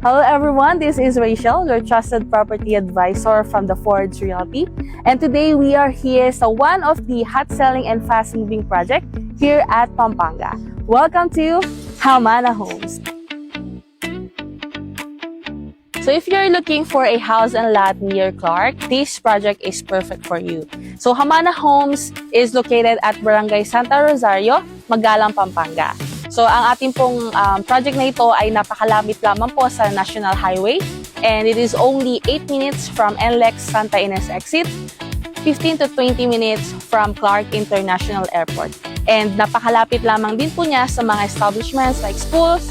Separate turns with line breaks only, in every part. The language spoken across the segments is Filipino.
Hello everyone, this is Rachel, your trusted property advisor from the Forge Realty. And today we are here sa one of the hot selling and fast moving project here at Pampanga. Welcome to Hamana Homes. So if you're looking for a house and lot near Clark, this project is perfect for you. So Hamana Homes is located at Barangay Santa Rosario, Magalang, Pampanga. So ang ating pong project na ito ay napakalapit lamang po sa National Highway, and it is only 8 minutes from NLEX Santa Ines exit, 15 to 20 minutes from Clark International Airport. And napakalapit lamang din po niya sa mga establishments like schools,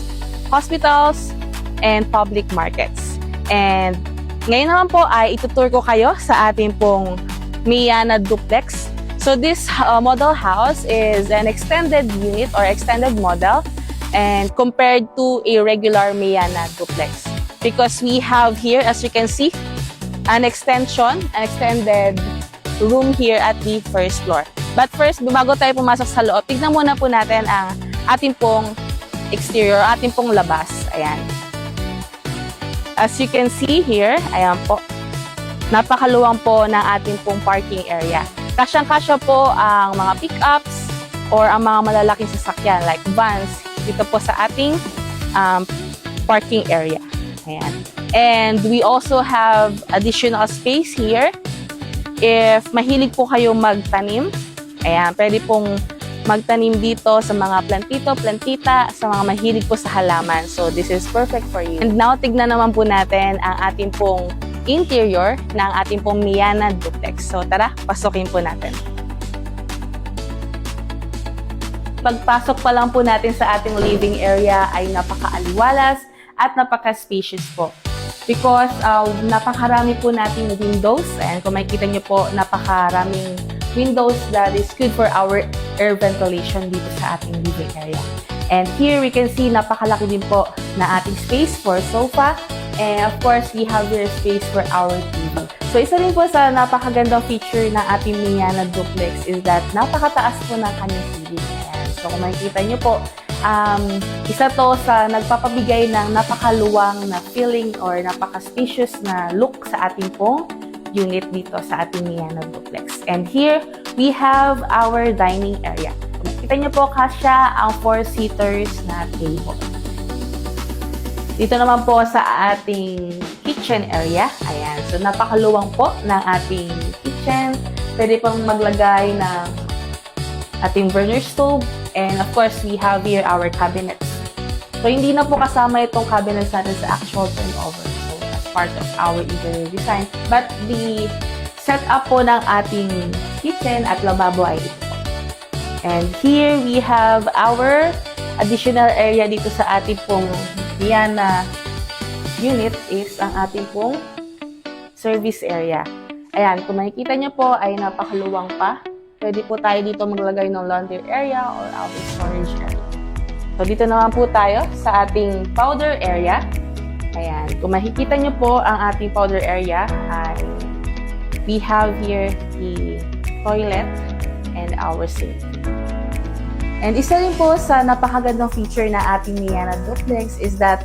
hospitals, and public markets. And ngayon naman po ay itutur ko kayo sa ating pong Miana Duplex. So this model house is an extended unit or extended model and compared to a regular Miana duplex. Because we have here, as you can see, an extended room here at the first floor. But first, bago tayo pumasok sa loob, tignan muna po natin ang ating pong exterior, ating pong labas. Ayan. As you can see here, ayan po, napakaluwang po ng ating pong parking area. Kasyang-kasya po ang mga pickups or ang mga malalaking sasakyan like vans dito po sa ating parking area. Ayan. And we also have additional space here. If mahilig po kayo magtanim, ayan, pwede pong magtanim dito sa mga plantito, plantita, sa mga mahilig po sa halaman. So this is perfect for you. And now, tignan naman po natin ang ating pong interior ng ating pong Miana Duplex. So tara, pasukin po natin. Pagpasok pa lang po natin sa ating living area ay napaka-aliwalas at napaka-spacious po. Because napakarami po nating windows, and kung makikita nyo po, napakaraming windows that is good for our air ventilation dito sa ating living area. And here we can see napakalaki din po na ating space for sofa. And of course, we have here space for our TV. So isa rin po sa napakagandang feature ng ating Miana Duplex is that napakataas po ng kanyang ceiling. Ayan. So kung makikita nyo po, isa to sa nagpapabigay ng napakaluwang na feeling or napaka-spacious na look sa ating pong unit dito sa ating Miana Duplex. And here, we have our dining area. Kung makikita nyo po, kasya ang 4-seaters na table. Dito naman po sa ating kitchen area. Ayan. So, napakaluwang po ng ating kitchen. Pwede pong maglagay ng ating burner stove. And of course, we have here our cabinets. So, hindi na po kasama itong cabinets natin sa actual turnover. So, as part of our interior design. But the setup po ng ating kitchen at lababo ay ito po. And here, we have our additional area dito sa ating pong Miana unit is ang ating pong service area. Ayan, kung makikita nyo po ay napakaluwang pa. Pwede po tayo dito maglagay ng laundry area or our storage area. So dito naman po tayo sa ating powder area. Ayan, kung makikita nyo po ang ating powder area ay we have here the toilet and our sink. And isa rin po sa napakagandang feature na ating Miana Duplex is that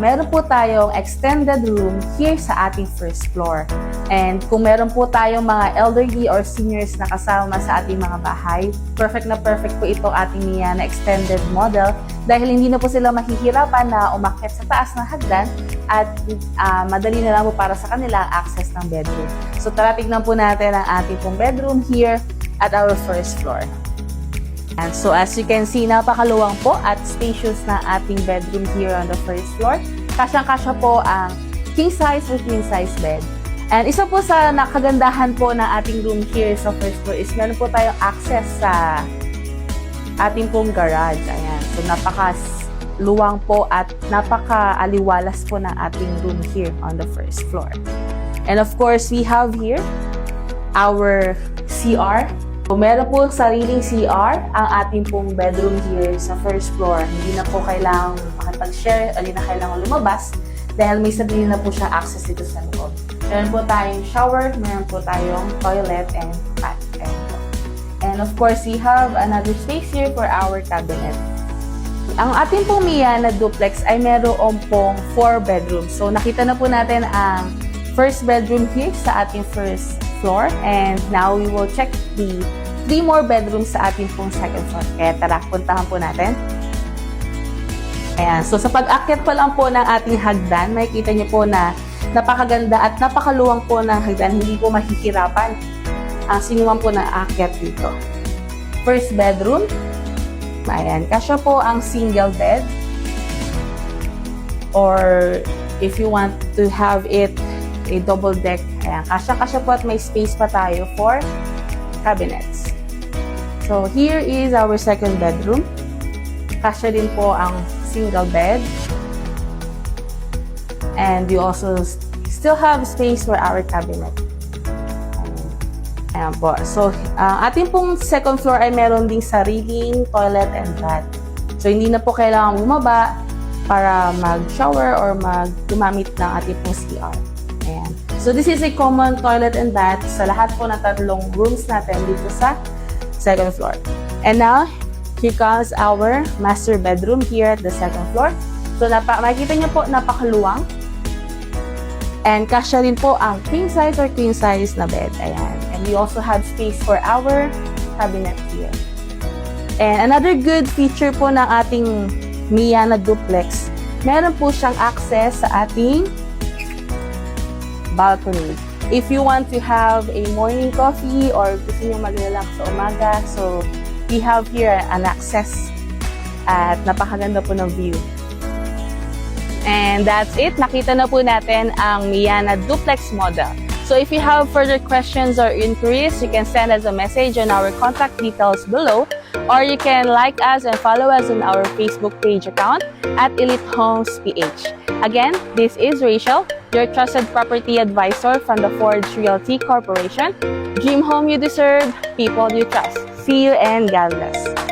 meron po tayong extended room here sa ating first floor. And kung meron po tayong mga elderly or seniors na kasama sa ating mga bahay, perfect na perfect po ito ating Miana extended model dahil hindi na po sila mahihirapan na umakyat sa taas ng hagdan at madali na lang po para sa kanila ang access ng bedroom. So tara, tignan po natin ang ating pong bedroom here at our first floor. And so as you can see, napakaluwang po at spacious na ating bedroom here on the first floor. Kasyang-kasya po ang king size or queen size bed. And isa po sa nakagandahan po ng ating room here sa first floor is meron po tayong access sa ating pong garage. Ayan. So napakaluwang po at napaka-aliwalas po ng ating room here on the first floor. And of course, we have here our CR. Kung meron po sariling CR ang ating pong bedroom here sa first floor, hindi na po kailangang makipag-share, hindi na kailangang lumabas dahil may sarili na po siya access dito sa loob. Meron po tayong shower, meron po tayong toilet and bath. And of course, we have another space here for our cabinet. Ang ating pong Miana duplex ay meron pong 4 bedrooms. So nakita na po natin ang first bedroom here sa ating first floor. And now we will check the 3 more bedrooms sa ating pong second floor. Kaya tara, puntahan po natin. Ayan. So sa pag-akyat pa lang po ng ating hagdan, makikita niyo po na napakaganda at napakaluwang po ng hagdan. Hindi po mahihirapan ang sinuman po na akyat dito. First bedroom. Ayan. Kasya po ang single bed. Or if you want to have it a double deck, ayan, kasya po at may space pa tayo for cabinets. So, here is our second bedroom. Kasya din po ang single bed. And we also still have space for our cabinet. Ayan po. So, ating pong second floor ay meron ding sariling toilet and bath. So, hindi na po kailangan bumaba para mag-shower or gumamit ng ating pong CR. Ayan. So, this is a common toilet and bath sa lahat po ng 3 rooms natin dito sa second floor. And now, here comes our master bedroom here at the second floor. So, makikita niyo po, napakaluwang. And kasya rin po ang king size or queen size na bed. Ayan. And we also have space for our cabinet here. And another good feature po ng ating Miana duplex, meron po siyang access sa ating balcony. If you want to have a morning coffee or gusto niyo mag-relax sa umaga, so we have here an access at napakaganda po ng view. And that's it. Nakita na po natin ang Miana duplex model. So if you have further questions or inquiries, you can send us a message on our contact details below, or you can like us and follow us on our Facebook page account at Elite Homes PH. Again, this is Rachel, your trusted property advisor from the Forge Realty Corporation. Dream home you deserve, people you trust. See you and God bless.